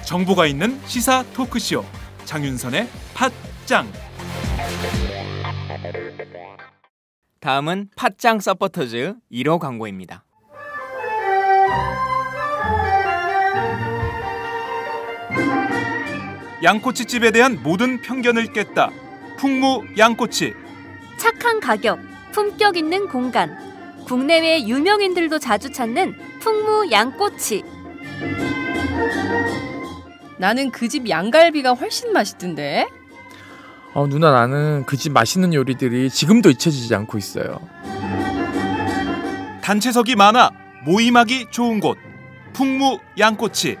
정보가 있는 시사 토크쇼 장윤선의 팟짱. 다음은 팟짱 서포터즈 1호 광고입니다. 양꼬치집에 대한 모든 편견을 깼다. 풍무 양꼬치. 착한 가격, 품격 있는 공간. 국내외 유명인들도 자주 찾는 풍무 양꼬치. 나는 그 집 양갈비가 훨씬 맛있던데. 누나, 나는 그 집 맛있는 요리들이 지금도 잊혀지지 않고 있어요. 단체석이 많아 모임하기 좋은 곳. 풍무 양꼬치.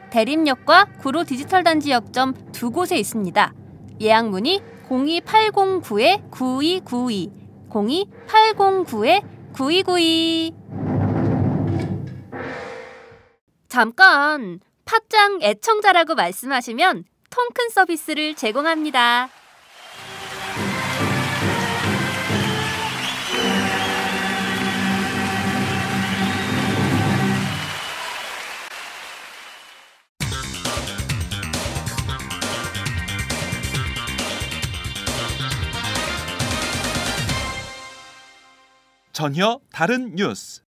대림역과 구로 디지털 단지 역점 두 곳에 있습니다. 예약 문의 02809-9292, 02809-9292. 잠깐, 팟짱 애청자라고 말씀하시면 통큰 서비스를 제공합니다. 전혀 다른 뉴스.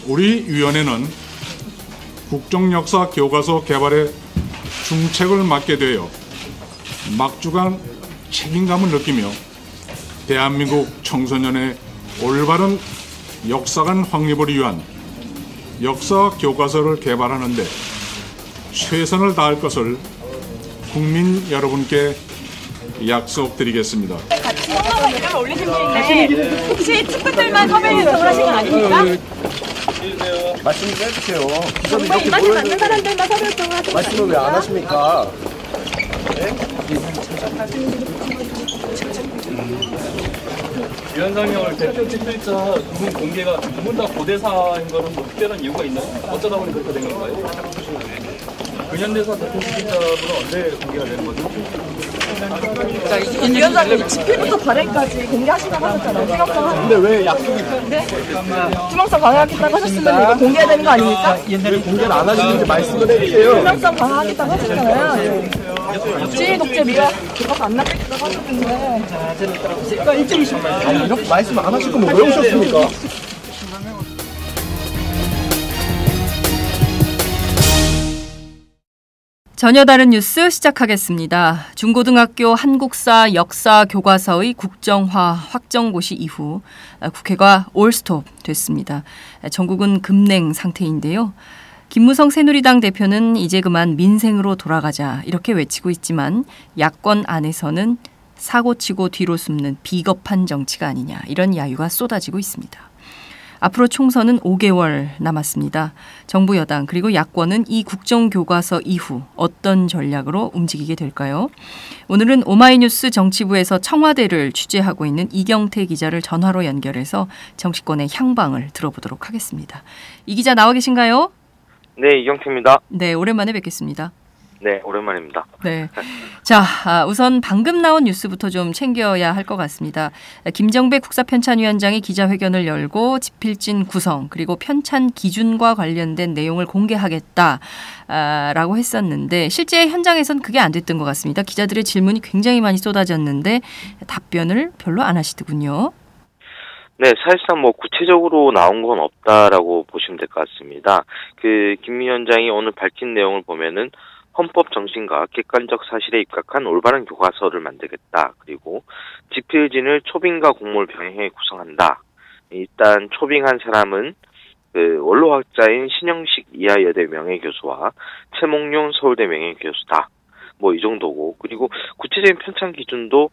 우리 위원회는 국정역사 교과서 개발에 중책을 맡게 되어 막중한 책임감을 느끼며 대한민국 청소년의 올바른 역사관 확립을 위한 역사 교과서를 개발하는 데 최선을 다할 것을 국민 여러분께 약속드리겠습니다. 같이 성명을 올리신 분인데 혹시 친구들만 섭외 요청을 하신 건 아닙니까? 말씀 좀 해주세요. 정부에 입맛에 맞는 사람들만 섭외 요청을 하신 건 말씀을 왜 안 하십니까? 위원장님을 대표 집필자 두 분 공개가 두 분 다 고대사인 거는 뭐 특별한 이유가 있나요? 어쩌다 보니 그렇게 된 건가요? 근현대사 대표 집필자분은 언제 공개가 되는 거죠? 위원장님 집필부터 발행까지 공개하신다고 하셨잖아요. 투명성 근데 왜 약속이 투명성 강화하겠다고 하셨으면 이거 공개해야 되는 거 아닙니까? 왜 공개를 안 하시는지 말씀을 해주세요. 투명성 강화하겠다고 하셨잖아요. 지일 독재 미화 교과서 안 납득했다고 하셨는데 아니, 이렇게 말씀 안 하실 거면 왜 오셨습니까? 전혀 다른 뉴스 시작하겠습니다. 중고등학교 한국사 역사 교과서의 국정화 확정 고시 이후 국회가 올스톱 됐습니다. 전국은 급냉 상태인데요. 김무성 새누리당 대표는 이제 그만 민생으로 돌아가자 이렇게 외치고 있지만 야권 안에서는 사고치고 뒤로 숨는 비겁한 정치가 아니냐 이런 야유가 쏟아지고 있습니다. 앞으로 총선은 5개월 남았습니다. 정부 여당 그리고 야권은 이 국정교과서 이후 어떤 전략으로 움직이게 될까요? 오늘은 오마이뉴스 정치부에서 청와대를 취재하고 있는 이경태 기자를 전화로 연결해서 정치권의 향방을 들어보도록 하겠습니다. 이 기자 나와 계신가요? 네, 이경태입니다. 네, 오랜만에 뵙겠습니다. 네, 오랜만입니다. 네. 자, 우선 방금 나온 뉴스부터 좀 챙겨야 할 것 같습니다. 김정배 국사편찬위원장이 기자회견을 열고 집필진 구성 그리고 편찬 기준과 관련된 내용을 공개하겠다라고 했었는데 실제 현장에선 그게 안 됐던 것 같습니다. 기자들의 질문이 굉장히 많이 쏟아졌는데 답변을 별로 안 하시더군요. 네, 사실상 뭐 구체적으로 나온 건 없다라고 보시면 될 것 같습니다. 김 위원장이 오늘 밝힌 내용을 보면은 헌법 정신과 객관적 사실에 입각한 올바른 교과서를 만들겠다. 그리고 집필진을 초빙과 공모를 병행해 구성한다. 일단 초빙한 사람은 원로학자인 신영식 이하여대 명예교수와 최몽룡 서울대 명예교수다. 뭐 이 정도고. 그리고 구체적인 편찬 기준도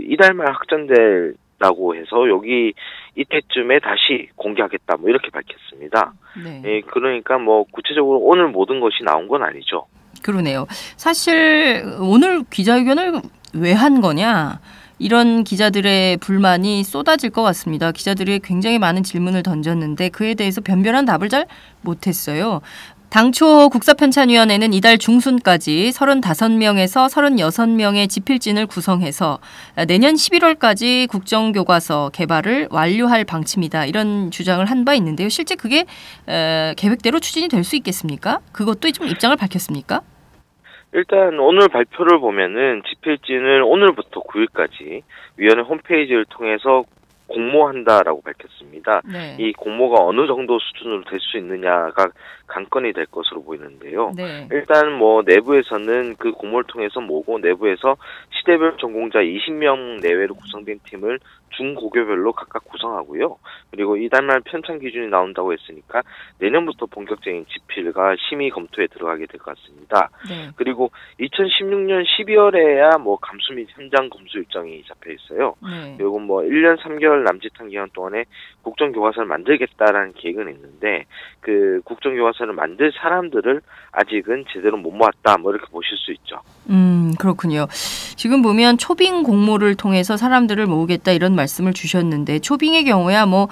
이달 말 확정될라고 해서 여기 이때쯤에 다시 공개하겠다. 뭐 이렇게 밝혔습니다. 네. 그러니까 뭐 구체적으로 오늘 모든 것이 나온 건 아니죠. 그러네요. 사실 오늘 기자회견을 왜 한 거냐? 이런 기자들의 불만이 쏟아질 것 같습니다. 기자들이 굉장히 많은 질문을 던졌는데 그에 대해서 변변한 답을 잘 못했어요. 당초 국사편찬위원회는 이달 중순까지 35명에서 36명의 집필진을 구성해서 내년 11월까지 국정교과서 개발을 완료할 방침이다. 이런 주장을 한 바 있는데요. 실제 그게 계획대로 추진이 될 수 있겠습니까? 그것도 좀 입장을 밝혔습니까? 일단 오늘 발표를 보면은 집필진을 오늘부터 9일까지 위원회 홈페이지를 통해서 공모한다라고 밝혔습니다. 네. 이 공모가 어느 정도 수준으로 될 수 있느냐가 관건이 될 것으로 보이는데요. 네. 일단 뭐 내부에서는 그 공모를 통해서 모으고 내부에서 시대별 전공자 20명 내외로 구성된 팀을 중고교별로 각각 구성하고요. 그리고 이달말 편찬 기준이 나온다고 했으니까 내년부터 본격적인 집필과 심의 검토에 들어가게 될 것 같습니다. 네. 그리고 2016년 12월에야 뭐 감수 및 현장 검수 일정이 잡혀 있어요. 네. 그리고 뭐 1년 3개월 남짓한 기간 동안에 국정교과서를 만들겠다라는 계획은 있는데 그 국정교과서를 만들 사람들을 아직은 제대로 못 모았다 뭐 이렇게 보실 수 있죠. 그렇군요. 지금 보면 초빙 공모를 통해서 사람들을 모으겠다 이런 말씀을 주셨는데 초빙의 경우야 뭐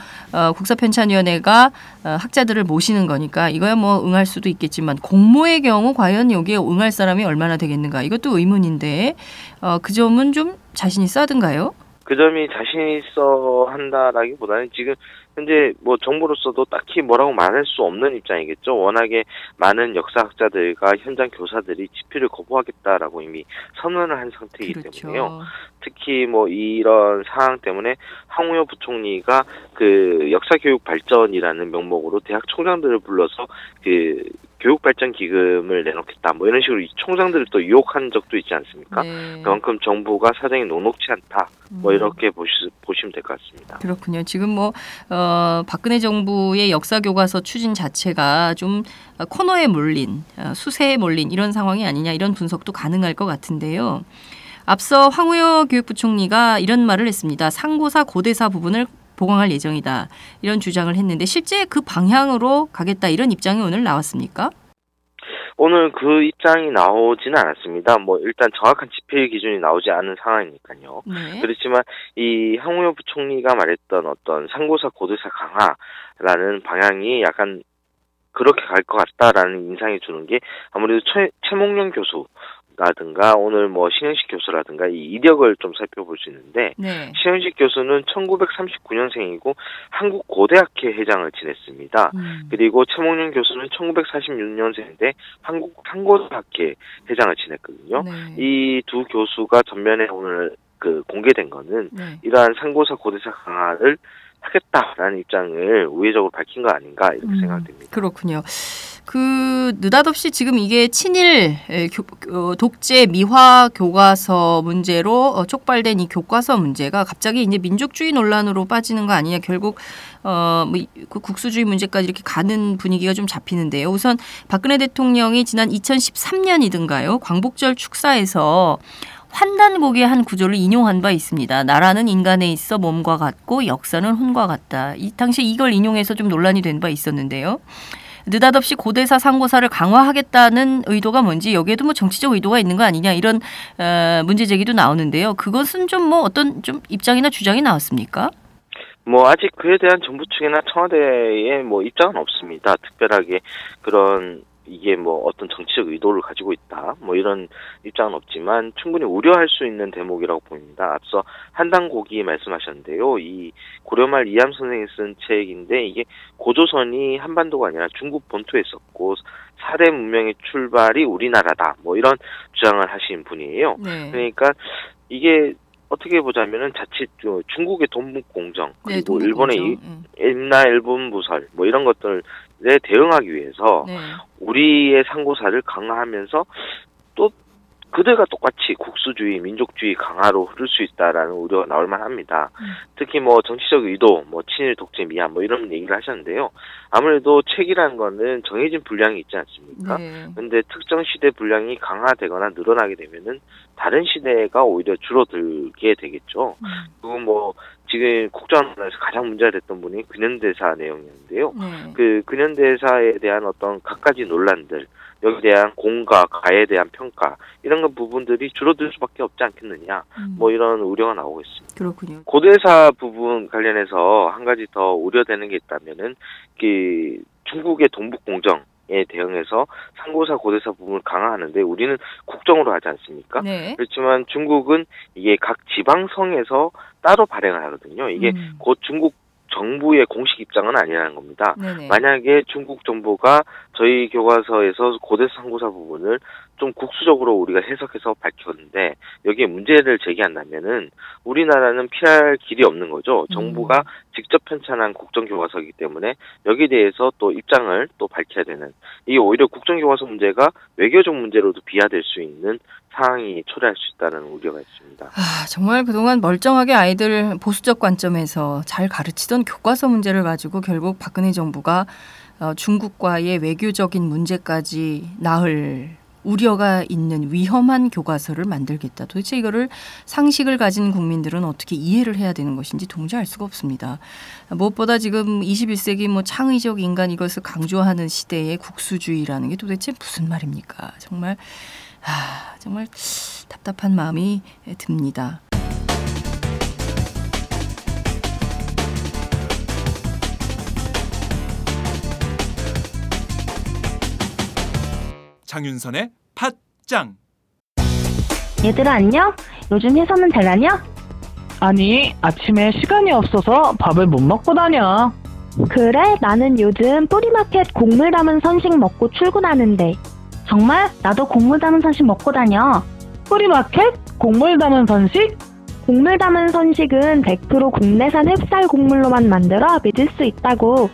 국사편찬위원회가 학자들을 모시는 거니까 이거야 뭐 응할 수도 있겠지만 공모의 경우 과연 여기에 응할 사람이 얼마나 되겠는가 이것도 의문인데 그 점은 좀 자신 있어 하던가요? 그 점이 자신 있어 한다라기보다는 지금 현재 뭐 정부로서도 딱히 뭐라고 말할 수 없는 입장이겠죠. 워낙에 많은 역사학자들과 현장 교사들이 집필을 거부하겠다라고 이미 선언을 한 상태이기 그렇죠. 때문에요. 특히 뭐 이런 상황 때문에 황우여 부총리가 그 역사교육 발전이라는 명목으로 대학 총장들을 불러서 그 교육 발전 기금을 내놓겠다. 뭐 이런 식으로 총장들을 또 유혹한 적도 있지 않습니까? 네. 그만큼 정부가 사정이 녹록치 않다. 뭐 이렇게 보시면 될 것 같습니다. 그렇군요. 지금 뭐 박근혜 정부의 역사 교과서 추진 자체가 좀 코너에 몰린, 수세에 몰린 이런 상황이 아니냐 이런 분석도 가능할 것 같은데요. 앞서 황우여 교육부총리가 이런 말을 했습니다. 상고사 고대사 부분을 보강할 예정이다. 이런 주장을 했는데 실제 그 방향으로 가겠다 이런 입장이 오늘 나왔습니까? 오늘 그 입장이 나오지는 않았습니다. 뭐 일단 정확한 집필 기준이 나오지 않은 상황이니까요. 네. 그렇지만 이 황우여 부총리가 말했던 어떤 상고사 고대사 강화라는 방향이 약간 그렇게 갈 것 같다라는 인상이 주는 게 아무래도 최몽룡 교수라든가 오늘 뭐 신영식 교수라든가 이 이력을 좀 살펴볼 수 있는데 네. 신영식 교수는 1939년생이고 한국 고대학회 회장을 지냈습니다. 그리고 최몽룡 교수는 1946년생인데 한국 상고대학회 회장을 지냈거든요. 네. 이 두 교수가 전면에 오늘 그 공개된 거는 네. 이러한 상고사 고대사 강화를 하겠다라는 입장을 우회적으로 밝힌 거 아닌가 이렇게 생각됩니다. 그렇군요. 그 느닷없이 지금 이게 친일 독재 미화 교과서 문제로 촉발된 이 교과서 문제가 갑자기 이제 민족주의 논란으로 빠지는 거 아니냐. 결국 그 국수주의 문제까지 이렇게 가는 분위기가 좀 잡히는데요. 우선 박근혜 대통령이 지난 2013년이든가요. 광복절 축사에서 환단곡의 한 구조를 인용한 바 있습니다. 나라는 인간에 있어 몸과 같고 역사는 혼과 같다. 이 당시 이걸 인용해서 좀 논란이 된 바 있었는데요. 느닷없이 고대사 상고사를 강화하겠다는 의도가 뭔지 여기에도 뭐 정치적 의도가 있는 거 아니냐 이런 문제 제기도 나오는데요. 그것은 좀 뭐 어떤 좀 입장이나 주장이 나왔습니까? 뭐 아직 그에 대한 정부 측이나 청와대의 뭐 입장은 없습니다. 특별하게 그런 이게 뭐 어떤 정치적 의도를 가지고 있다. 뭐 이런 입장은 없지만 충분히 우려할 수 있는 대목이라고 보입니다. 앞서 한단고기 말씀하셨는데요. 이 고려말 이함 선생이 쓴 책인데 이게 고조선이 한반도가 아니라 중국 본토에 있었고 사대 문명의 출발이 우리나라다. 뭐 이런 주장을 하신 분이에요. 네. 그러니까 이게 어떻게 보자면은 자칫 중국의 동북공정 그리고 네, 일본의 임나일본부설 뭐 이런 것들에 대응하기 위해서 네. 우리의 상고사를 강화하면서 또 그들과 똑같이 국수주의, 민족주의 강화로 흐를 수 있다라는 우려가 나올 만합니다. 특히 뭐 정치적 의도, 뭐 친일 독재 미화 뭐 이런 얘기를 하셨는데요. 아무래도 책이라는 거는 정해진 분량이 있지 않습니까? 네. 근데 특정 시대 분량이 강화되거나 늘어나게 되면은 다른 시대가 오히려 줄어들게 되겠죠. 그리고 뭐 지금 국정원에서 가장 문제가 됐던 분이 근현대사 내용이었는데요. 네. 그 근현대사에 대한 어떤 갖가지 논란들, 여기에 대한 공과 가에 대한 평가 이런 것 부분들이 줄어들 수밖에 없지 않겠느냐, 뭐 이런 우려가 나오고 있습니다. 그렇군요. 고대사 부분 관련해서 한 가지 더 우려되는 게 있다면은 그 중국의 동북 공정에 대응해서 상고사 고대사 부분을 강화하는데 우리는 국정으로 하지 않습니까? 네. 그렇지만 중국은 이게 각 지방성에서 따로 발행을 하거든요. 이게 곧 중국 정부의 공식 입장은 아니라는 겁니다. 네네. 만약에 중국 정부가 저희 교과서에서 고대사 상고사 부분을 좀 국수적으로 우리가 해석해서 밝혔는데 여기에 문제를 제기한다면은 우리나라는 피할 길이 없는 거죠. 정부가 직접 편찬한 국정교과서이기 때문에 여기에 대해서 또 입장을 또 밝혀야 되는, 이게 오히려 국정교과서 문제가 외교적 문제로도 비화될 수 있는 상황이 초래할 수 있다는 우려가 있습니다. 정말 그동안 멀쩡하게 아이들 보수적 관점에서 잘 가르치던 교과서 문제를 가지고 결국 박근혜 정부가 중국과의 외교적인 문제까지 낳을 우려가 있는 위험한 교과서를 만들겠다. 도대체 이거를 상식을 가진 국민들은 어떻게 이해를 해야 되는 것인지 도무지 알 수가 없습니다. 무엇보다 지금 21세기 뭐 창의적 인간 이것을 강조하는 시대의 국수주의라는 게 도대체 무슨 말입니까? 정말 정말 답답한 마음이 듭니다. 장윤선의 팟짱. 얘들아 안녕? 요즘 회사는 잘 다녀? 아니, 아침에 시간이 없어서 밥을 못 먹고 다녀. 그래? 나는 요즘 뿌리마켓 곡물 담은 선식 먹고 출근하는데. 정말? 나도 곡물 담은 선식 먹고 다녀. 뿌리마켓? 곡물 담은 선식? 곡물 담은 선식은 100% 국내산 햅쌀 곡물로만 만들어 믿을 수 있다고.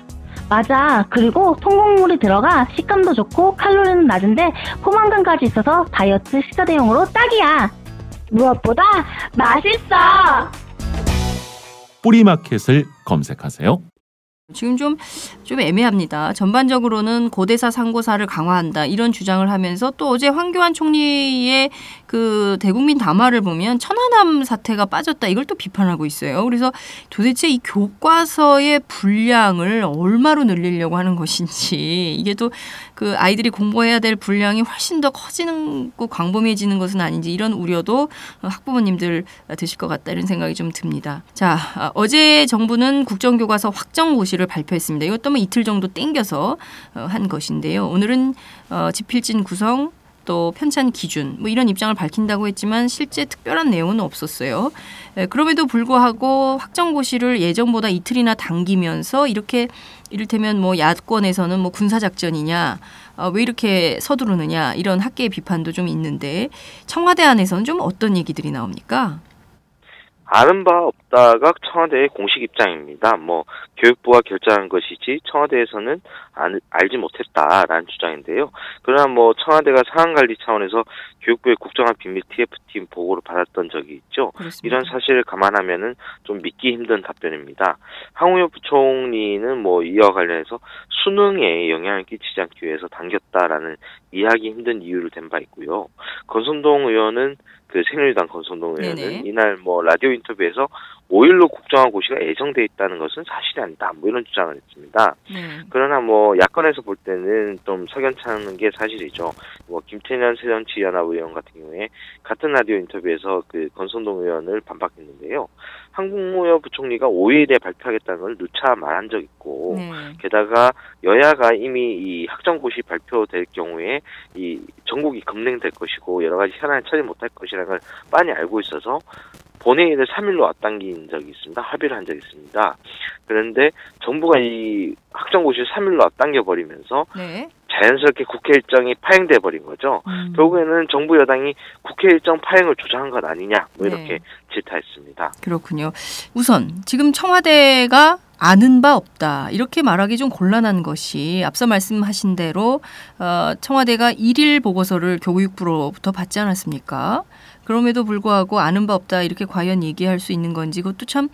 맞아. 그리고 통곡물이 들어가 식감도 좋고 칼로리는 낮은데 포만감까지 있어서 다이어트 식사 대용으로 딱이야. 무엇보다 맛있어. 뿌리마켓을 검색하세요. 지금 좀 애매합니다. 전반적으로는 고대사 상고사를 강화한다 이런 주장을 하면서 또 어제 황교안 총리의 그 대국민 담화를 보면 천안함 사태가 빠졌다 이걸 또 비판하고 있어요. 그래서 도대체 이 교과서의 분량을 얼마로 늘리려고 하는 것인지, 이게 또 그 아이들이 공부해야 될 분량이 훨씬 더 커지는 거 광범위해지는 것은 아닌지 이런 우려도 학부모님들 드실 것 같다 이런 생각이 좀 듭니다. 자, 어제 정부는 국정교과서 확정고시를 발표했습니다. 이것도 뭐 이틀 정도 땡겨서 한 것인데요. 오늘은 지필진 구성 또 편찬 기준 뭐 이런 입장을 밝힌다고 했지만 실제 특별한 내용은 없었어요. 그럼에도 불구하고 확정고시를 예정보다 이틀이나 당기면서 이렇게 이를테면 뭐 야권에서는 뭐 군사작전이냐 왜 이렇게 서두르느냐 이런 학계의 비판도 좀 있는데 청와대 안에서는 좀 어떤 얘기들이 나옵니까? 아는 바 없다가 청와대의 공식 입장입니다. 뭐 교육부가 결정한 것이지 청와대에서는 알지 못했다라는 주장인데요. 그러나 뭐 청와대가 상황관리 차원에서 교육부의 국정화 비밀 TF팀 보고를 받았던 적이 있죠. 그렇습니다. 이런 사실을 감안하면은 좀 믿기 힘든 답변입니다. 황우여 부총리는 뭐 이와 관련해서 수능에 영향을 끼치지 않기 위해서 당겼다라는 이해하기 힘든 이유를 댄 바 있고요. 권선동 의원은 그 새누리당 권선동 의원은 네네. 이날 뭐 라디오 인터뷰에서 5일로 국정화 고시가 예정돼 있다는 것은 사실이 아니다. 뭐 이런 주장을 했습니다. 그러나 뭐 야권에서 볼 때는 좀 석연찮은 게 사실이죠. 뭐 김태년 새정치연합 의원 같은 경우에 같은 라디오 인터뷰에서 그 권선동 의원을 반박했는데요. 황우여 부총리가 5일에 발표하겠다는 걸 누차 말한 적 있고 게다가 여야가 이미 이 학정고시 발표될 경우에 이 전국이 검냉될 것이고 여러 가지 현안을 처리 못할 것이라는 걸 빤히 알고 있어서 본회의를 3일로 앞당긴 적이 있습니다. 합의를 한 적이 있습니다. 그런데 정부가 이 학정고시를 3일로 앞당겨버리면서 자연스럽게 국회 일정이 파행돼 버린 거죠. 결국에는 정부 여당이 국회 일정 파행을 조장한 것 아니냐 뭐 이렇게 질타했습니다. 그렇군요. 우선 지금 청와대가 아는 바 없다 이렇게 말하기 좀 곤란한 것이 앞서 말씀하신 대로 청와대가 1일 보고서를 교육부로부터 받지 않았습니까? 그럼에도 불구하고 아는 바 없다 이렇게 과연 얘기할 수 있는 건지 그것도 참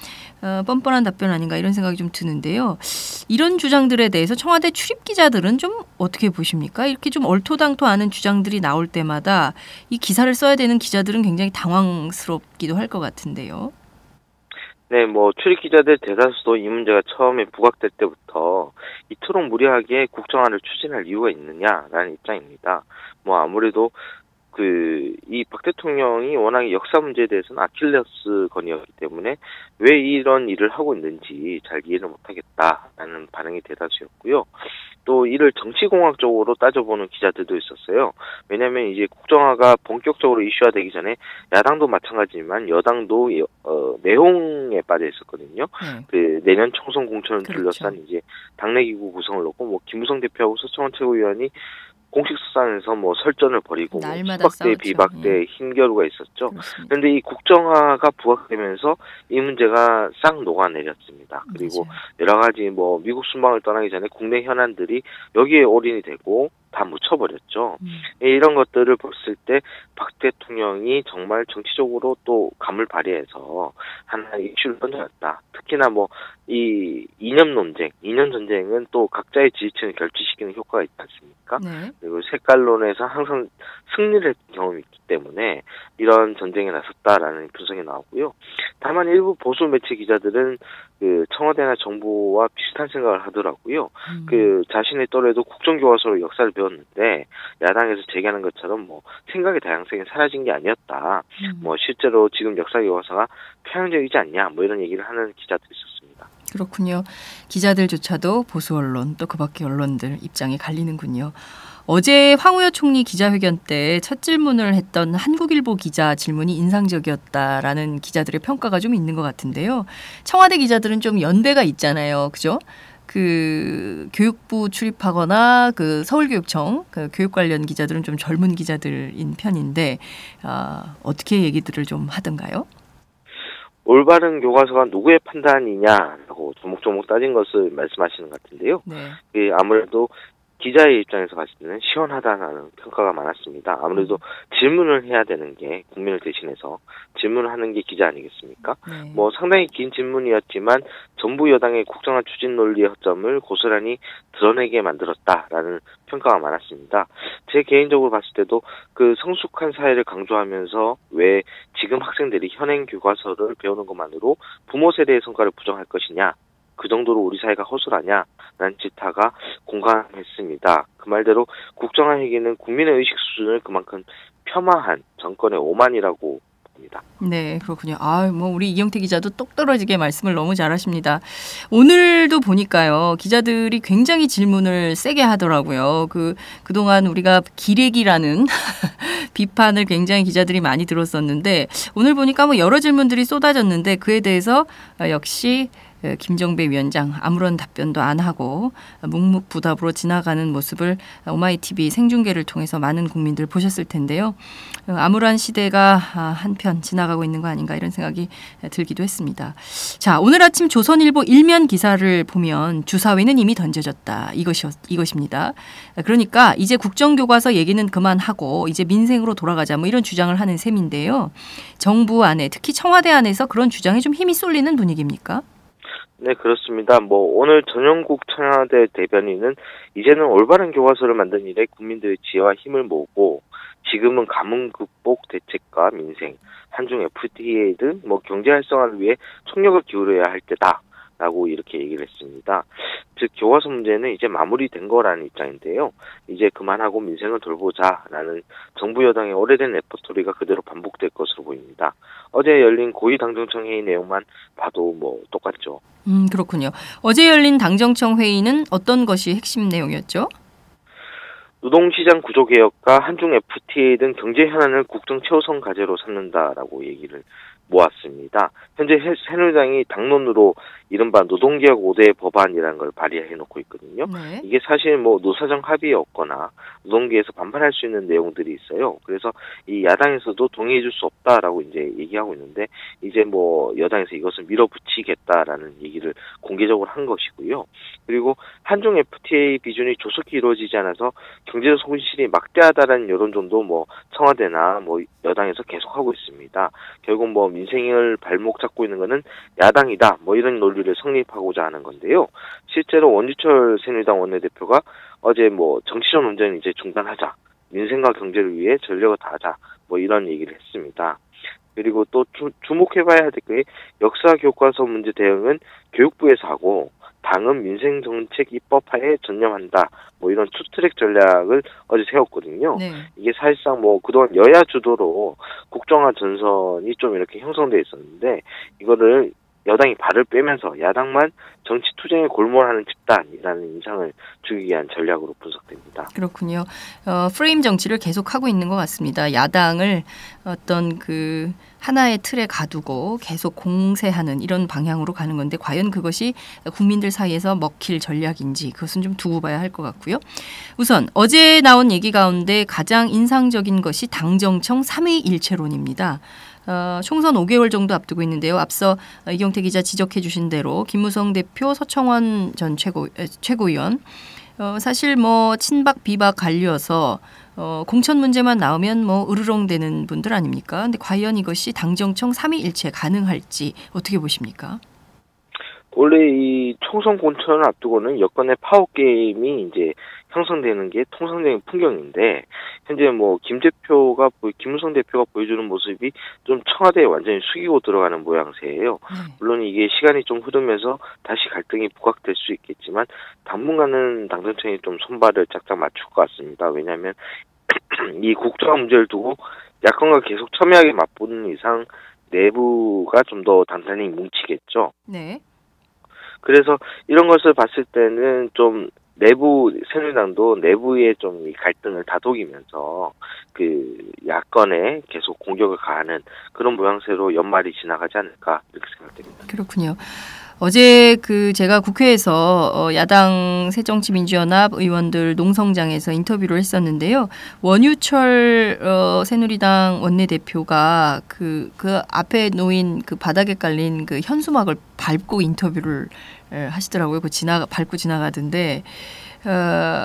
뻔뻔한 답변 아닌가 이런 생각이 좀 드는데요. 이런 주장들에 대해서 청와대 출입 기자들은 좀 어떻게 보십니까? 이렇게 좀 얼토당토하는 주장들이 나올 때마다 이 기사를 써야 되는 기자들은 굉장히 당황스럽기도 할 것 같은데요. 네, 뭐 출입 기자들 대다수도 이 문제가 처음에 부각될 때부터 이토록 무리하게 국정화를 추진할 이유가 있느냐라는 입장입니다. 뭐 아무래도 이 박 대통령이 워낙에 역사 문제에 대해서는 아킬레스 건이었기 때문에 왜 이런 일을 하고 있는지 잘 이해를 못하겠다라는 반응이 대다수였고요. 또 이를 정치공학적으로 따져보는 기자들도 있었어요. 왜냐하면 이제 국정화가 본격적으로 이슈화되기 전에 야당도 마찬가지지만 여당도 내홍에 빠져 있었거든요. 내년 총선 공천을 둘러싼 이제 당내 기구 구성을 놓고 뭐 김무성 대표하고 서청원 최고위원이 공식 수산에서 뭐 설전을 벌이고 뭐 수박대 비박대 힘겨루가 있었죠. 그런데 이 국정화가 부각되면서 이 문제가 싹 녹아내렸습니다. 그리고 여러 가지 뭐 미국 순방을 떠나기 전에 국내 현안들이 여기에 올인이 되고 다 묻혀버렸죠. 이런 것들을 봤을 때 박 대통령이 정말 정치적으로 또 감을 발휘해서 하나의 이슈를 던져놨다. 특히나 뭐 이 이념 전쟁은 또 각자의 지지층을 결집시키는 효과가 있지 않습니까? 네. 그리고 색깔론에서 항상 승리를 했던 경험이 있기 때문에 이런 전쟁에 나섰다라는 분석이 나오고요. 다만 일부 보수 매체 기자들은 청와대나 정부와 비슷한 생각을 하더라고요. 자신의 또래도 국정교과서로 역사를 배웠는데 야당에서 제기하는 것처럼 뭐 생각의 다양성이 사라진 게 아니었다. 뭐 실제로 지금 역사교과서가 편향적이지 않냐. 뭐 이런 얘기를 하는 기자들이 있었습니다. 그렇군요. 기자들조차도 보수 언론 또 그 밖의 언론들 입장이 갈리는군요. 어제 황우여 총리 기자회견 때 첫 질문을 했던 한국일보 기자 질문이 인상적이었다라는 기자들의 평가가 좀 있는 것 같은데요. 청와대 기자들은 좀 연배가 있잖아요. 그죠? 교육부 출입하거나 서울교육청 교육 관련 기자들은 좀 젊은 기자들인 편인데 어떻게 얘기들을 좀 하던가요? 올바른 교과서가 누구의 판단이냐라고 조목조목 따진 것을 말씀하시는 것 같은데요. 네. 아무래도 기자의 입장에서 봤을 때는 시원하다는 평가가 많았습니다. 아무래도 질문을 해야 되는 게 국민을 대신해서 질문을 하는 게 기자 아니겠습니까? 네. 뭐 상당히 긴 질문이었지만 정부 여당의 국정화 추진 논리의 허점을 고스란히 드러내게 만들었다라는 평가가 많았습니다. 제 개인적으로 봤을 때도 성숙한 사회를 강조하면서 왜 지금 학생들이 현행 교과서를 배우는 것만으로 부모 세대의 성과를 부정할 것이냐, 그 정도로 우리 사회가 허술하냐라는 질타가 공감했습니다. 그 말대로 국정화 회기는 국민의 의식 수준을 그만큼 폄하한 정권의 오만이라고 봅니다. 네, 그렇군요. 우리 이경태 기자도 똑 떨어지게 말씀을 너무 잘하십니다. 오늘도 보니까요, 기자들이 굉장히 질문을 세게 하더라고요. 그동안 우리가 기레기라는 비판을 굉장히 기자들이 많이 들었었는데 오늘 보니까 여러 질문들이 쏟아졌는데 그에 대해서 역시 김정배 위원장 아무런 답변도 안 하고 묵묵부답으로 지나가는 모습을 오마이TV 생중계를 통해서 많은 국민들 보셨을 텐데요. 암울한 시대가 한편 지나가고 있는 거 아닌가 이런 생각이 들기도 했습니다. 자, 오늘 아침 조선일보 일면 기사를 보면 주사위는 이미 던져졌다. 이것입니다. 그러니까 이제 국정교과서 얘기는 그만하고 이제 민생으로 돌아가자 뭐 이런 주장을 하는 셈인데요. 정부 안에 특히 청와대 안에서 그런 주장에 좀 힘이 쏠리는 분위기입니까? 네, 그렇습니다. 오늘 전용국 청와대 대변인은 이제는 올바른 교과서를 만든 일에 국민들의 지혜와 힘을 모으고 지금은 가뭄 극복 대책과 민생, 한중 FTA 등 경제 활성화를 위해 총력을 기울여야 할 때다라고 이렇게 얘기를 했습니다. 즉 교과서 문제는 이제 마무리된 거라는 입장인데요. 이제 그만하고 민생을 돌보자라는 정부 여당의 오래된 레퍼토리가 그대로 반복될 것으로 보입니다. 어제 열린 고위 당정청 회의 내용만 봐도 똑같죠. 그렇군요. 어제 열린 당정청 회의는 어떤 것이 핵심 내용이었죠? 노동시장 구조개혁과 한중 FTA 등 경제 현안을 국정 최우선 과제로 삼는다라고 얘기를 모았습니다. 현재 새누리당이 당론으로 이른바 노동개혁 5대 법안이라는 걸 발의해놓고 있거든요. 네. 이게 사실 노사정 합의에 없거나 노동계에서 반발할 수 있는 내용들이 있어요. 그래서 이 야당에서도 동의해줄 수 없다라고 이제 얘기하고 있는데 이제 여당에서 이것을 밀어붙이겠다라는 얘기를 공개적으로 한 것이고요. 그리고 한중 FTA 비준이 조속히 이루어지지 않아서 경제적 손실이 막대하다라는 여론전도 청와대나 여당에서 계속하고 있습니다. 결국 민생을 발목 잡고 있는 것은 야당이다. 이런 논리를 성립하고자 하는 건데요. 실제로 원유철 새누리당 원내대표가 어제 정치적 논쟁은 이제 중단하자. 민생과 경제를 위해 전력을 다하자. 이런 얘기를 했습니다. 그리고 또 주목해봐야 할 게 역사 교과서 문제 대응은 교육부에서 하고 당은 민생정책 입법화에 전념한다. 뭐 이런 투트랙 전략을 어제 세웠거든요. 네. 이게 사실상 뭐 그동안 여야 주도로 국정화 전선이 좀 이렇게 형성돼 있었는데 이거를 여당이 발을 빼면서 야당만 정치 투쟁에 골몰하는 집단이라는 인상을 주기 위한 전략으로 분석됩니다. 그렇군요. 프레임 정치를 계속하고 있는 것 같습니다. 야당을 어떤 그 하나의 틀에 가두고 계속 공세하는 이런 방향으로 가는 건데 과연 그것이 국민들 사이에서 먹힐 전략인지 그것은 좀 두고 봐야 할 것 같고요. 우선 어제 나온 얘기 가운데 가장 인상적인 것이 당정청 3위일체론입니다. 총선 5개월 정도 앞두고 있는데요. 앞서 이경태 기자 지적해 주신 대로 김무성 대표, 서청원 전 최고위원 사실 뭐 친박 비박 갈려서 공천 문제만 나오면 뭐 으르렁대는 분들 아닙니까? 근데 과연 이것이 당정청 3위일체 가능할지 어떻게 보십니까? 원래 이 총선 공천을 앞두고는 여권의 파워 게임이 이제 형성되는 게 통상적인 풍경인데 현재 뭐 김무성 대표가 보여주는 모습이 좀 청와대에 완전히 숙이고 들어가는 모양새예요. 물론 이게 시간이 좀 흐르면서 다시 갈등이 부각될 수 있겠지만 당분간은 당정청이 좀 손발을 짝짝 맞출 것 같습니다. 왜냐하면 이 국정화 문제를 두고 야권과 계속 첨예하게 맞붙는 이상 내부가 좀 더 단단히 뭉치겠죠. 네. 그래서 이런 것을 봤을 때는 좀 새누리당도 내부의 좀 이 갈등을 다독이면서 그 야권에 계속 공격을 가하는 그런 모양새로 연말이 지나가지 않을까 이렇게 생각됩니다. 그렇군요. 어제 제가 국회에서 야당 새정치민주연합 의원들 농성장에서 인터뷰를 했었는데요. 원유철 새누리당 원내대표가 그 앞에 놓인 그 바닥에 깔린 그 현수막을 밟고 인터뷰를 하시더라고요. 밟고 지나가던데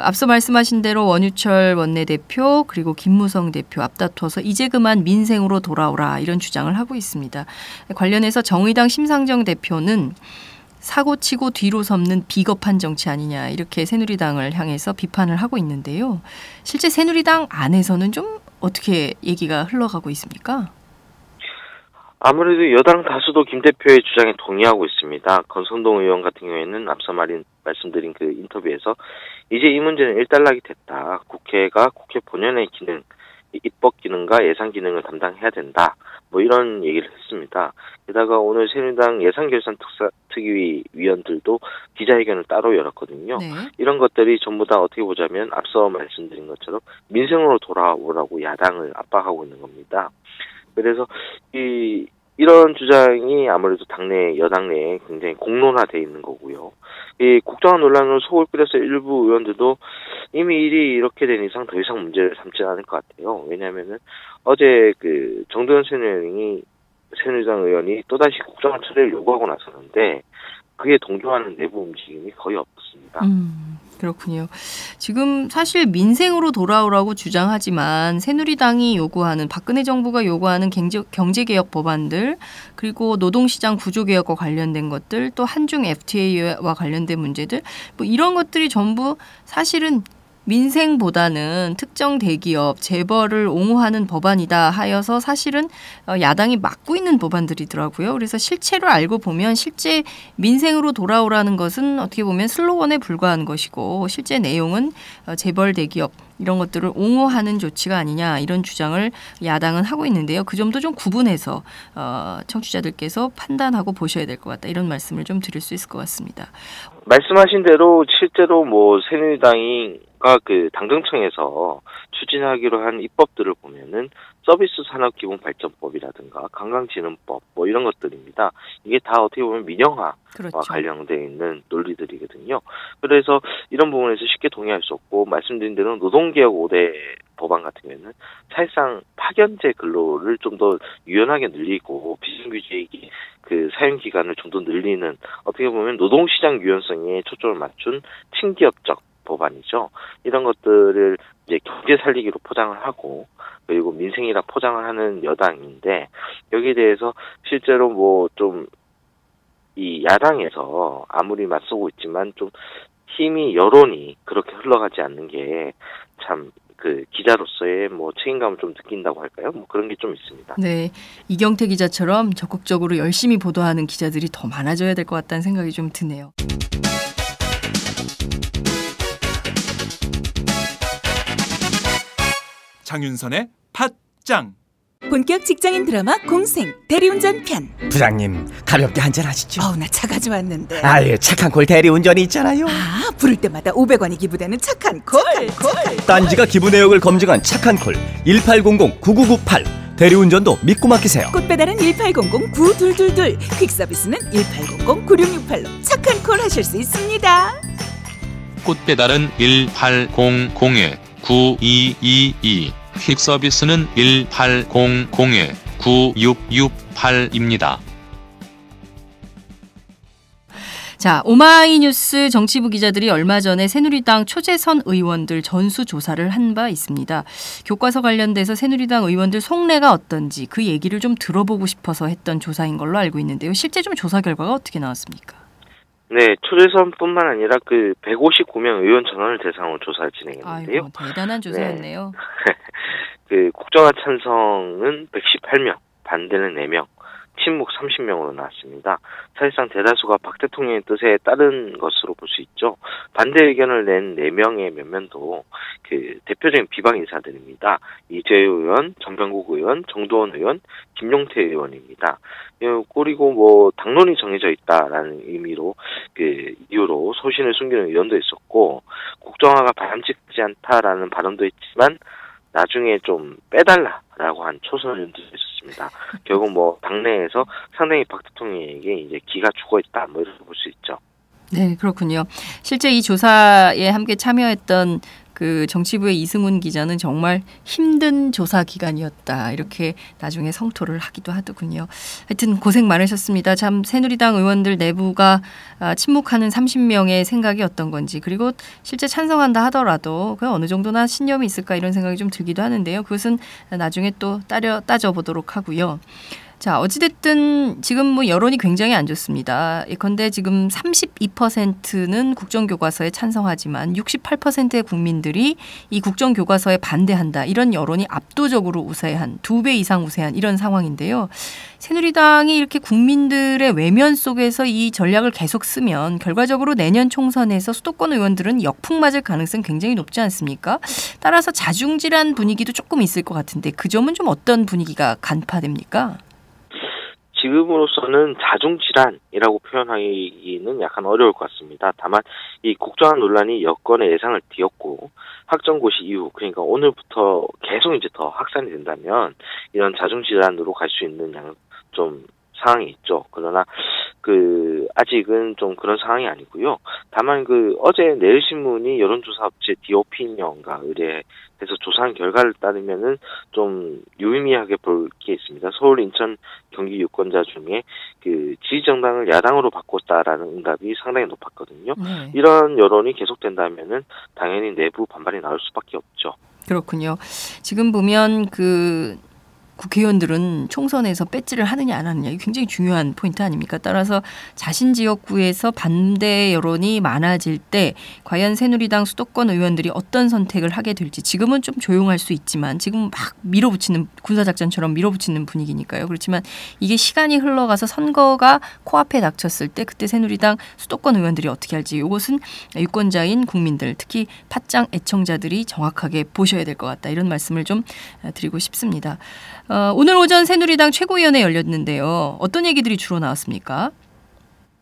앞서 말씀하신 대로 원유철 원내대표 그리고 김무성 대표 앞다퉈서 이제 그만 민생으로 돌아오라 이런 주장을 하고 있습니다. 관련해서 정의당 심상정 대표는 사고치고 뒤로 섭는 비겁한 정치 아니냐 이렇게 새누리당을 향해서 비판을 하고 있는데요. 실제 새누리당 안에서는 좀 어떻게 얘기가 흘러가고 있습니까? 아무래도 여당 다수도 김 대표의 주장에 동의하고 있습니다. 권성동 의원 같은 경우에는 앞서 말씀드린 그 인터뷰에서 이제 이 문제는 일단락이 됐다. 국회가 국회 본연의 기능, 입법 기능과 예산 기능을 담당해야 된다. 뭐 이런 얘기를 했습니다. 게다가 오늘 새누리당 예산결산특위 위원들도 기자회견을 따로 열었거든요. 네. 이런 것들이 전부 다 어떻게 보자면 앞서 말씀드린 것처럼 민생으로 돌아오라고 야당을 압박하고 있는 겁니다. 그래서 이런 주장이 아무래도 여당 내에 굉장히 공론화되어 있는 거고요. 이 국정화 논란으로 속을 끓여서 일부 의원들도 이미 일이 이렇게 된 이상 더 이상 문제를 삼지 않을 것 같아요. 왜냐하면은 어제 정도현 새누리당 의원이 또다시 국정화 처리를 요구하고 나섰는데 그에 동조하는 내부 움직임이 거의 없었습니다. 그렇군요. 지금 사실 민생으로 돌아오라고 주장하지만 새누리당이 요구하는 박근혜 정부가 요구하는 경제개혁 법안들 그리고 노동시장 구조개혁과 관련된 것들 또 한중 FTA와 관련된 문제들 뭐 이런 것들이 전부 사실은 민생보다는 특정 대기업, 재벌을 옹호하는 법안이다 하여서 사실은 야당이 막고 있는 법안들이더라고요. 그래서 실체를 알고 보면 실제 민생으로 돌아오라는 것은 어떻게 보면 슬로건에 불과한 것이고 실제 내용은 재벌 대기업 이런 것들을 옹호하는 조치가 아니냐 이런 주장을 야당은 하고 있는데요. 그 점도 좀 구분해서 청취자들께서 판단하고 보셔야 될 것 같다. 이런 말씀을 좀 드릴 수 있을 것 같습니다. 말씀하신 대로 실제로 새누리당이가 당정청에서 추진하기로 한 입법들을 보면은 서비스 산업기본발전법이라든가 관광진흥법 뭐 이런 것들입니다. 이게 다 어떻게 보면 민영화와 그렇죠. 관련되어 있는 논리들이거든요. 그래서 이런 부분에서 쉽게 동의할 수 없고 말씀드린 대로 노동개혁 5대 법안 같은 경우에는 사실상 파견제 근로를 좀 더 유연하게 늘리고 비정규직이 사용기간을 좀 더 늘리는 어떻게 보면 노동시장 유연성에 초점을 맞춘 친기업적 법안이죠. 이런 것들을 이제 경제 살리기로 포장을 하고 그리고 민생이라 포장을 하는 여당인데 여기에 대해서 실제로 이 야당에서 아무리 맞서고 있지만 좀 힘이 여론이 그렇게 흘러가지 않는 게 참 그 기자로서의 뭐 책임감을 좀 느낀다고 할까요? 뭐 그런 게 좀 있습니다. 네, 이경태 기자처럼 적극적으로 열심히 보도하는 기자들이 더 많아져야 될 것 같다는 생각이 좀 드네요. 장윤선의 팟짱. 본격 직장인 드라마 공생 대리운전 편. 부장님 가볍게 한잔 하시죠. 나 차 가져왔는데. 아예 착한 콜 대리운전이 있잖아요. 부를 때마다 500원이 기부되는 착한 콜. 딴지가 기부 내역을 검증한 착한 콜 1800-9998. 대리운전도 믿고 맡기세요. 꽃배달은 1800-9222. 퀵서비스는 1800-9668로 착한 콜 하실 수 있습니다. 꽃배달은 1800-9222. 퀵서비스는 1800-9668입니다. 자, 오마이뉴스 정치부 기자들이 얼마 전에 새누리당 초재선 의원들 전수조사를 한 바 있습니다. 교과서 관련돼서 새누리당 의원들 속내가 어떤지 그 얘기를 좀 들어보고 싶어서 했던 조사인 걸로 알고 있는데요. 실제 좀 조사 결과가 어떻게 나왔습니까? 네, 초재선뿐만 아니라 그 159명 의원 전원을 대상으로 조사를 진행했는데요. 아이고, 대단한 조사였네요. 네. 그 국정화 찬성은 118명, 반대는 4명, 친묵 30명으로 나왔습니다. 사실상 대다수가 박 대통령의 뜻에 따른 것으로 볼 수 있죠. 반대 의견을 낸 4명의 면면도 그 대표적인 비방 인사들입니다. 이재호 의원, 정병국 의원, 정도원 의원, 김용태 의원입니다. 그리고 뭐 당론이 정해져 있다라는 의미로 그 이유로 소신을 숨기는 의원도 있었고, 국정화가 바람직하지 않다라는 발언도 있지만 나중에 좀 빼달라라고 한 초선 의원들도 있었습니다. 결국 뭐 당내에서 상당히 박 대통령에게 이제 기가 죽어 있다, 뭐 이렇게 볼 수 있죠. 네, 그렇군요. 실제 이 조사에 함께 참여했던 그 정치부의 이승훈 기자는 정말 힘든 조사 기간이었다, 이렇게 나중에 성토를 하기도 하더군요. 하여튼 고생 많으셨습니다. 참 새누리당 의원들 내부가 침묵하는 30명의 생각이 어떤 건지, 그리고 실제 찬성한다 하더라도 그 어느 정도나 신념이 있을까 이런 생각이 좀 들기도 하는데요. 그것은 나중에 또 따져보도록 하고요. 자, 어찌됐든 지금 뭐 여론이 굉장히 안 좋습니다. 예컨대 지금 32%는 국정교과서에 찬성하지만 68%의 국민들이 이 국정교과서에 반대한다, 이런 여론이 압도적으로 우세한, 2배 이상 우세한 이런 상황인데요. 새누리당이 이렇게 국민들의 외면 속에서 이 전략을 계속 쓰면 결과적으로 내년 총선에서 수도권 의원들은 역풍 맞을 가능성이 굉장히 높지 않습니까? 따라서 자중질환 분위기도 조금 있을 것 같은데 그 점은 좀 어떤 분위기가 간파됩니까? 지금으로서는 자중질환이라고 표현하기는 약간 어려울 것 같습니다. 다만 이 국정화 논란이 여권의 예상을 뒤엎고 확정고시 이후, 그러니까 오늘부터 계속 이제 더 확산이 된다면 이런 자중질환으로 갈 수 있는 좀 상황이 있죠. 그러나 그 아직은 좀 그런 상황이 아니고요. 다만 그 어제 내일신문이 여론조사 업체 디오피니언과 의뢰해서 조사한 결과를 따르면은 좀 유의미하게 볼 게 있습니다. 서울, 인천, 경기 유권자 중에 그 지지정당을 야당으로 바꿨다라는 응답이 상당히 높았거든요. 네. 이런 여론이 계속된다면은 당연히 내부 반발이 나올 수밖에 없죠. 그렇군요. 지금 보면 그 국회의원들은 총선에서 배지를 하느냐 안 하느냐, 이게 굉장히 중요한 포인트 아닙니까? 따라서 자신 지역구에서 반대 여론이 많아질 때 과연 새누리당 수도권 의원들이 어떤 선택을 하게 될지, 지금은 좀 조용할 수 있지만 지금 막 밀어붙이는, 군사작전처럼 밀어붙이는 분위기니까요. 그렇지만 이게 시간이 흘러가서 선거가 코앞에 닥쳤을 때 그때 새누리당 수도권 의원들이 어떻게 할지, 이것은 유권자인 국민들, 특히 팟짱 애청자들이 정확하게 보셔야 될 것 같다, 이런 말씀을 좀 드리고 싶습니다. 오늘 오전 새누리당 최고위원회 열렸는데요. 어떤 얘기들이 주로 나왔습니까?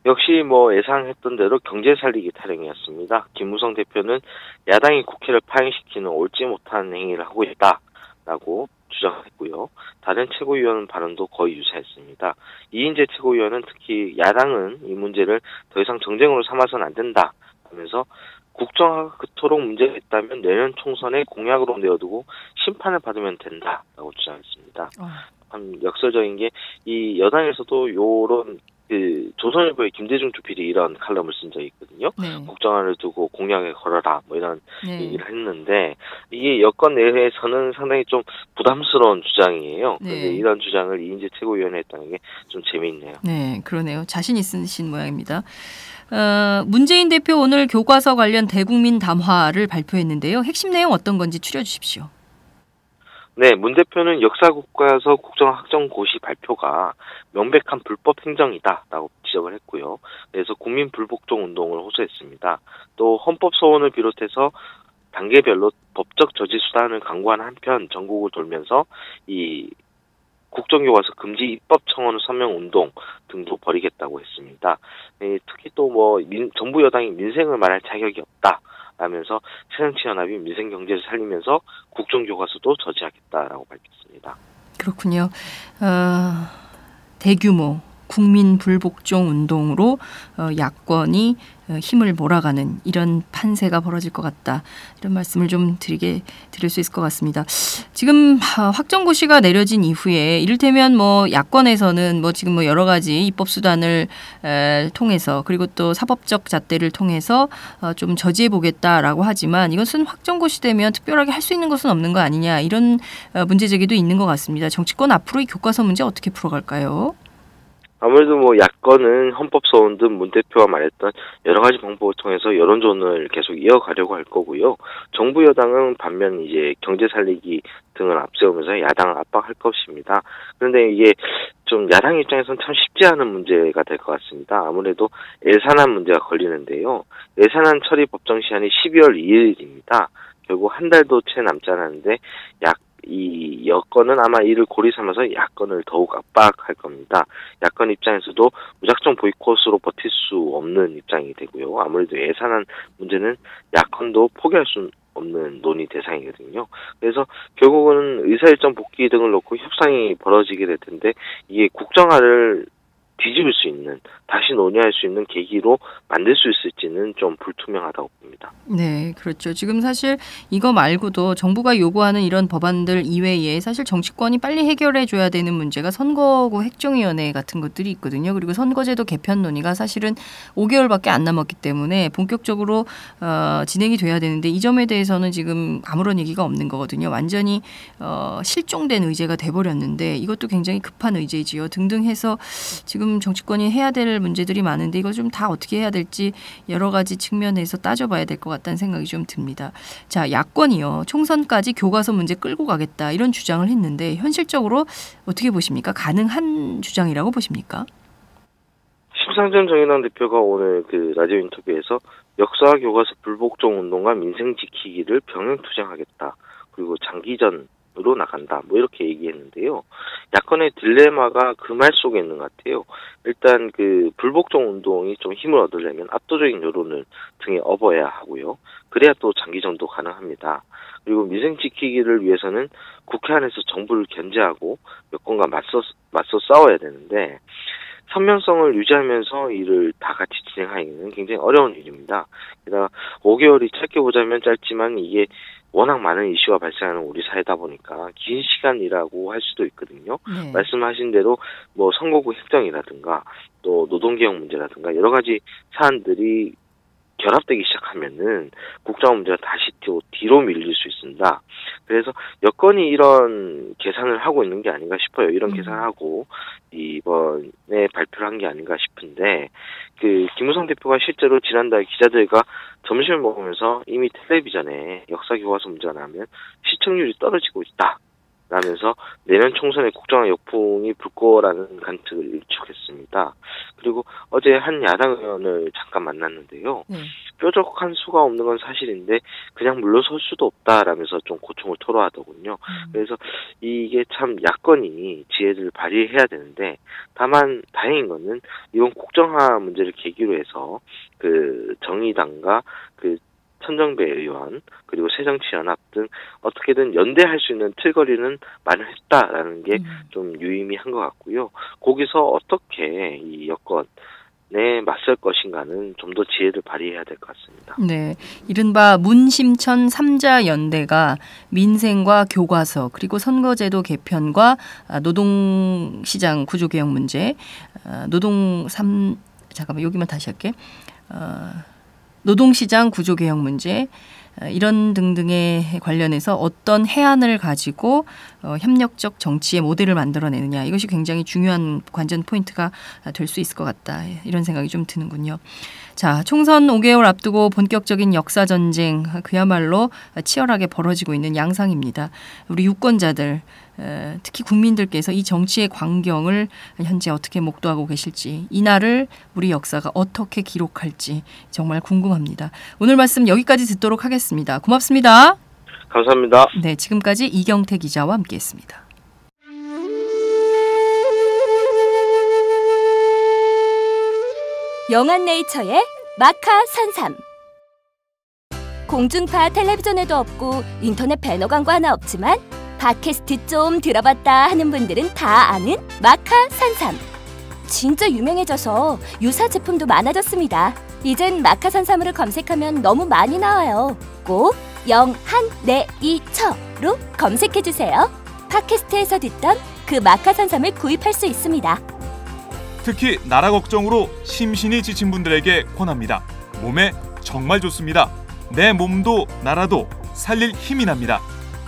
역시 뭐 예상했던 대로 경제 살리기 타령이었습니다. 김무성 대표는 야당이 국회를 파행시키는 옳지 못한 행위를 하고 있다라고 주장했고요. 다른 최고위원 발언도 거의 유사했습니다. 이인재 최고위원은 특히 야당은 이 문제를 더 이상 정쟁으로 삼아서는 안 된다 하면서 국정화가 그토록 문제가 있다면 내년 총선에 공약으로 내어두고 심판을 받으면 된다라고 주장했습니다. 참 역설적인 게 이 여당에서도 요런 그 조선일보의 김대중 주필이 이런 칼럼을 쓴 적이 있거든요. 네. 국정화를 두고 공약에 걸어라, 뭐 이런 얘기를 했는데 이게 여권 내에서는 상당히 좀 부담스러운 주장이에요. 그런데 이런 주장을 이인재 최고위원회 했다는 게 좀 재미있네요. 네, 그러네요. 자신 있으신 모양입니다. 문재인 대표 오늘 교과서 관련 대국민 담화를 발표했는데요. 핵심 내용 어떤 건지 추려주십시오. 네, 문 대표는 역사교과서 국정학정고시 발표가 명백한 불법 행정이다라고 지적을 했고요. 그래서 국민 불복종 운동을 호소했습니다. 또 헌법 소원을 비롯해서 단계별로 법적 저지 수단을 강구하는 한편 전국을 돌면서 이 국정교과서 금지 입법 청원 서명 운동 등도 벌이겠다고 했습니다. 특히 또 정부 여당이 민생을 말할 자격이 없다. 라면서 새정치연합이 민생 경제를 살리면서 국정교과서도 저지하겠다라고 밝혔습니다. 그렇군요. 대규모 국민 불복종 운동으로 야권이 힘을 몰아가는 이런 판세가 벌어질 것 같다. 이런 말씀을 좀 드릴 수 있을 것 같습니다. 지금 확정고시가 내려진 이후에 이를테면 야권에서는 지금 여러 가지 입법 수단을 통해서 그리고 또 사법적 잣대를 통해서 좀 저지해 보겠다라고 하지만 이것은 확정고시 되면 특별하게 할 수 있는 것은 없는 거 아니냐 이런 문제 제기도 있는 것 같습니다. 정치권 앞으로 이 교과서 문제 어떻게 풀어갈까요? 아무래도 야권은 헌법소원 등 문 대표가 말했던 여러 가지 방법을 통해서 여론전을 계속 이어가려고 할 거고요. 정부 여당은 반면 이제 경제 살리기 등을 앞세우면서 야당을 압박할 것입니다. 그런데 이게 좀 야당 입장에서는 참 쉽지 않은 문제가 될 것 같습니다. 아무래도 예산안 문제가 걸리는데요. 예산안 처리 법정 시한이 12월 2일입니다. 결국 한 달도 채 남지 않았는데 이 여권은 아마 이를 고리 삼아서 야권을 더욱 압박할 겁니다. 야권 입장에서도 무작정 보이콧으로 버틸 수 없는 입장이 되고요. 아무래도 예산안 문제는 야권도 포기할 수 없는 논의 대상이거든요. 그래서 결국은 의사일정 복귀 등을 놓고 협상이 벌어지게 될 텐데 이게 국정화를 뒤집을 수 있는, 다시 논의할 수 있는 계기로 만들 수 있을지는 좀 불투명하다고 봅니다. 네, 그렇죠. 지금 사실 이거 말고도 정부가 요구하는 이런 법안들 이외에 사실 정치권이 빨리 해결해 줘야 되는 문제가 선거구 획정위원회 같은 것들이 있거든요. 그리고 선거제도 개편 논의가 사실은 5개월밖에 안 남았기 때문에 본격적으로 진행이 돼야 되는데 이 점에 대해서는 지금 아무런 얘기가 없는 거거든요. 완전히 실종된 의제가 돼버렸는데 이것도 굉장히 급한 의제지요. 등등 해서 지금 정치권이 해야 될 문제들이 많은데 이걸 좀 다 어떻게 해야 될지 여러 가지 측면에서 따져봐야 될 것 같다는 생각이 좀 듭니다. 자, 야권이요. 총선까지 교과서 문제 끌고 가겠다 이런 주장을 했는데 현실적으로 어떻게 보십니까? 가능한 주장이라고 보십니까? 심상정 정의당 대표가 오늘 라디오 인터뷰에서 역사 교과서 불복종 운동과 민생 지키기를 병행투쟁하겠다. 그리고 장기전으로 나간다. 이렇게 얘기했는데요. 야권의 딜레마가 그 말 속에 있는 것 같아요. 일단 불복종 운동이 좀 힘을 얻으려면 압도적인 여론을 등에 업어야 하고요. 그래야 또 장기전도 가능합니다. 그리고 민생 지키기를 위해서는 국회 안에서 정부를 견제하고 여권과 맞서 싸워야 되는데 선명성을 유지하면서 이를 다 같이 진행하기는 굉장히 어려운 일입니다. 게다가 5개월이 짧게 보자면 짧지만 이게 워낙 많은 이슈가 발생하는 우리 사회다 보니까 긴 시간이라고 할 수도 있거든요. 네. 말씀하신 대로 선거구 획정이라든가 또 노동개혁 문제라든가 여러 가지 사안들이 결합되기 시작하면은 국정화 문제가 다시 뒤로 밀릴 수 있습니다. 그래서 여건이 이런 계산을 하고 있는 게 아닌가 싶어요. 이런 계산을 하고 이번에 발표를 한 게 아닌가 싶은데 김무성 대표가 실제로 지난달 기자들과 점심을 먹으면서 이미 텔레비전에 역사 교과서 문제가 나오면 시청률이 떨어지고 있다. 라면서 내년 총선에 국정화 역풍이 불 거라는 관측을 일축했습니다. 그리고 어제 한 야당 의원을 잠깐 만났는데요. 뾰족한 수가 없는 건 사실인데 그냥 물러설 수도 없다라면서 좀 고충을 토로하더군요. 그래서 이게 참 야권이 지혜를 발휘해야 되는데 다만 다행인 거는 이번 국정화 문제를 계기로 해서 정의당과 천정배 의원 그리고 새정치연합 등 어떻게든 연대할 수 있는 틀거리는 마련했다라는 게 좀 유의미한 것 같고요. 거기서 어떻게 이 여건에 맞설 것인가는 좀 더 지혜를 발휘해야 될 것 같습니다. 네, 이른바 문심천 3자 연대가 민생과 교과서 그리고 선거제도 개편과 노동시장 구조개혁 문제, 여기만 다시 할게. 노동시장 구조개혁 문제 이런 등등에 관련해서 어떤 해안을 가지고 협력적 정치의 모델을 만들어내느냐 이것이 굉장히 중요한 관전 포인트가 될 수 있을 것 같다 이런 생각이 좀 드는군요. 자, 총선 5개월 앞두고 본격적인 역사 전쟁 그야말로 치열하게 벌어지고 있는 양상입니다. 우리 유권자들 특히 국민들께서 이 정치의 광경을 현재 어떻게 목도하고 계실지, 이 날을 우리 역사가 어떻게 기록할지 정말 궁금합니다. 오늘 말씀 여기까지 듣도록 하겠습니다. 고맙습니다. 감사합니다. 네, 지금까지 이경태 기자와 함께했습니다. 영한네이처의 마카 산삼. 공중파 텔레비전에도 없고 인터넷 배너 광고 하나 없지만 팟캐스트 좀 들어봤다 하는 분들은 다 아는 마카 산삼. 진짜 유명해져서 유사 제품도 많아졌습니다. 이젠 마카 산삼을 검색하면 너무 많이 나와요. 꼭 영한네이처로 검색해주세요. 팟캐스트에서 듣던 그 마카 산삼을 구입할 수 있습니다. 특히 나라 걱정으로 심신이 지친 분들에게 권합니다. 몸에 정말 좋습니다. 내 몸도 나라도 살릴 힘이 납니다.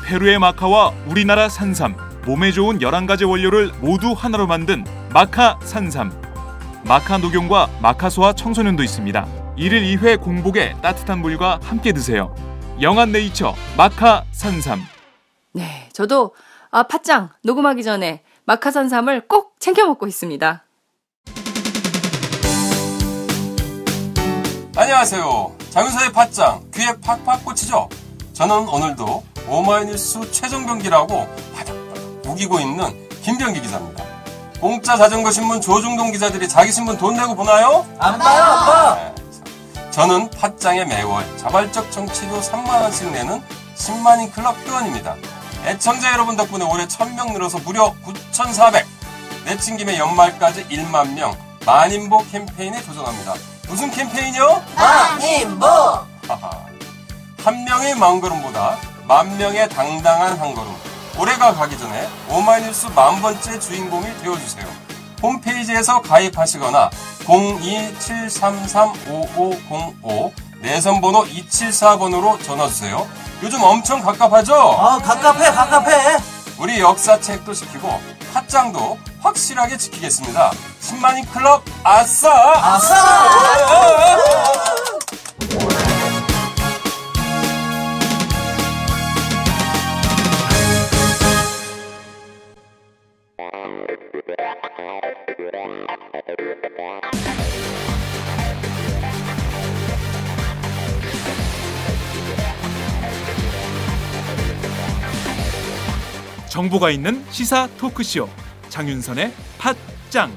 페루의 마카와 우리나라 산삼, 몸에 좋은 11가지 원료를 모두 하나로 만든 마카 산삼. 마카 녹용과 마카 소아 청소년도 있습니다. 1일 2회 공복에 따뜻한 물과 함께 드세요. 영한네이처 마카 산삼. 네, 저도 팥짱 녹음하기 전에 마카 산삼을 꼭 챙겨 먹고 있습니다. 안녕하세요. 장윤서의 팥짱, 귀에 팍팍 꽂히죠? 저는 오늘도 오마이뉴스 최정병기라고 바닥바닥 우기고 있는 김병기 기자입니다. 공짜 자전거 신문 조중동 기자들이 자기 신문 돈 내고 보나요? 안 봐요, 아빠. 네. 저는 팥짱에 매월 자발적 정치료 3만원씩 내는 10만인 클럽 회원입니다. 애청자 여러분 덕분에 올해 1000명 늘어서 무려 9,400. 내친 김에 연말까지 1만 명 만인보 캠페인에 도전합니다. 무슨 캠페인이요? 만인보! 한 명의 마음걸음보다 만 명의 당당한 한 걸음. 올해가 가기 전에 오마이뉴스 10,000번째 주인공이 되어주세요. 홈페이지에서 가입하시거나 02-733-5505 내선번호 274번으로 전화주세요. 요즘 엄청 갑갑하죠? 갑갑해. 우리 역사책도 지키고 팥짱도 확실하게 지키겠습니다. 10만인 클럽 아싸! 정보가 있는 시사 토크쇼 장윤선의 팥짱.